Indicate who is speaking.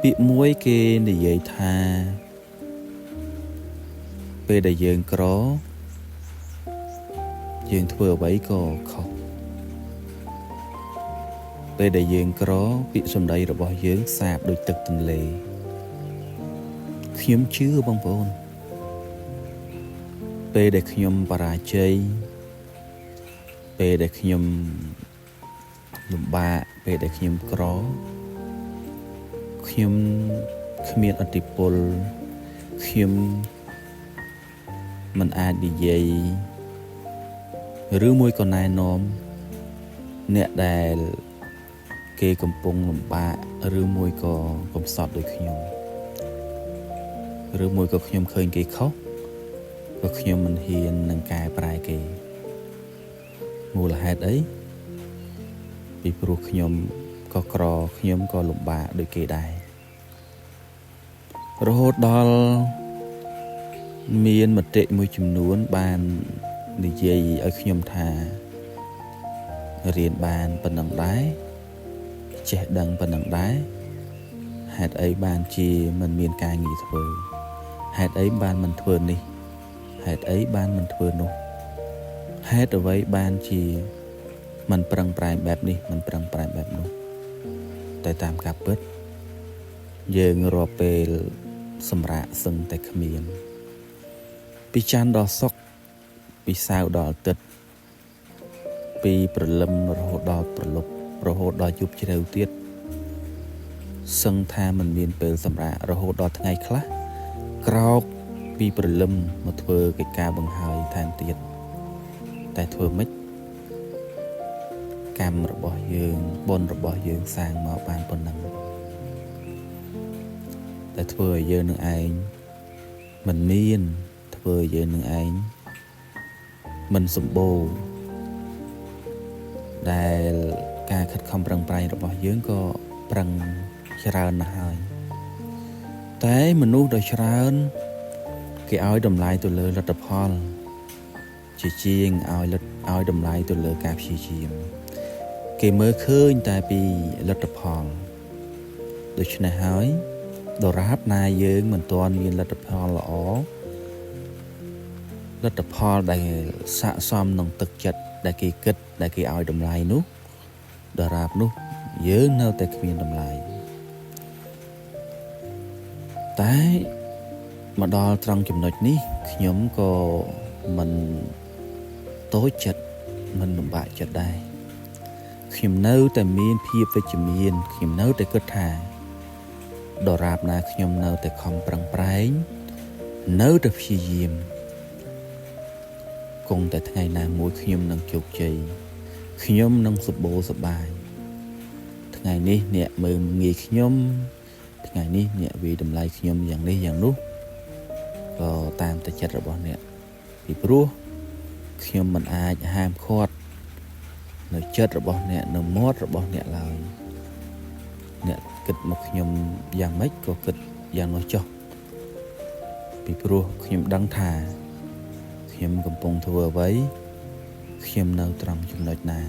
Speaker 1: ពាក្យមួយគេនិយាយថាពេលដែលយើងក្រយើងធ្វើអ្វីក៏ខុសពេលដែលយើងក្រពាក្យសម្ដីរបស់យើងសាបដូចទឹកទន្លេខ្ញុំជឿបងប្អូនពេលដែលខ្ញុំបរាជ័យពេលដែលខ្ញុំលំបាកពេលដែលខ្ញុំក្រខ្ញុំគ្មានឥទ្ធិពលខ្ញុំមិនអាចនិយាយឬមួយក៏ណែនាំអ្នកដែលគេកំពុងលំបាកឬមួយក៏កំសត់ដូចខ្ញុំឬមួយក៏ខ្ញុំឃើញគេខុសក៏ខ្ញុំមិនហ៊ាននឹងកែប្រែគេមូលហេតុអីពីព្រោះខ្ញុំក៏ក្រខ្ញុំក៏លំបាកដូចគេដែររហូតដល់មានមតិមួយចំនួនបាននិយាយឲ្យខ្ញុំថារៀនបានប៉ុណ្ណឹងដែរចេះដឹងប៉ុណ្ណឹងដែរហេតុអីបានជាមិនមានការងារធ្វើហេតុអីបានមិនធ្វើនេះហេតុអីបានមិនធ្វើនោះហេតុអ្វីបានជាមិនប្រឹងប្រែងបែបនេះមិនប្រឹងប្រែងបែបនោះតែតាមការពិតយើងរាល់ពេលសម្រាកសឹងតែគ្មានពីច័ន្ទដល់សុក្រពីសៅរ៍ដល់អាទិត្យពីព្រលឹមរហូតដល់ព្រលប់រហូតដល់យប់ជ្រៅទៀតសឹងថាមិនមានពេលសម្រាករហូតដល់ថ្ងៃខ្លះក្រោកពីព្រលឹមមកធ្វើកិច្ចការបង្ហើយថែមទៀតតែធ្វើម៉េចកម្មរបស់យើងបុណ្យរបស់យើងសាងមកបានប៉ុណ្ណឹងតែធ្វើឲ្យយើងនឹងឯងមិនមានធ្វើឲ្យយើងនឹងឯងមិនសម្បូរដែលការខិតខំប្រឹងប្រែងរបស់យើងក៏ប្រឹងច្រើនណាស់ហើយតែមនុស្សដ៏ច្រើនគេឲ្យតម្លៃទៅលើលទ្ធផលជាជាងឲ្យតម្លៃទៅលើការព្យាយាមគេមើលឃើញតែពីលទ្ធផលដូច្នេះហើយដរាបណាយើងមិនទាន់មានលទ្ធផលល្អលទ្ធផលដែលស័ក្តិសមនឹងទឹកចិត្តដែលគេគិតដែលគេឲ្យតម្លៃនោះដរាបនោះយើងនៅតែគ្មានតម្លៃតែមកដល់ត្រង់ចំណុចនេះខ្ញុំក៏មិនតូចចិត្តមិនលំបាកចិត្តដែរខ្ញុំនៅតែមានភាពវិជ្ជមានខ្ញុំនៅតែគិតថាដរាបណាខ្ញុំនៅតែខំប្រឹងប្រែងនៅតែព្យាយាមគង់តែថ្ងៃណាមួយខ្ញុំនឹងជោគជ័យខ្ញុំនឹងសម្បូរសប្បាយថ្ងៃនេះអ្នកមើលងាយខ្ញុំថ្ងៃនេះអ្នកវាយតម្លៃខ្ញុំយ៉ាងនេះយ៉ាងនោះក៏តាមតែចិត្តរបស់អ្នកពីព្រោះខ្ញុំមិនអាចហាមឃាត់នៅចិត្តរបស់អ្នកនៅមាត់របស់អ្នកឡើយអ្នកគិតមកខ្ញុំយ៉ាងម៉េចក៏គិតយ៉ាងនោះចុះពីព្រោះខ្ញុំដឹងថាខ្ញុំកំពុងធ្វើអ្វីខ្ញុំនៅត្រង់ចំណុចណា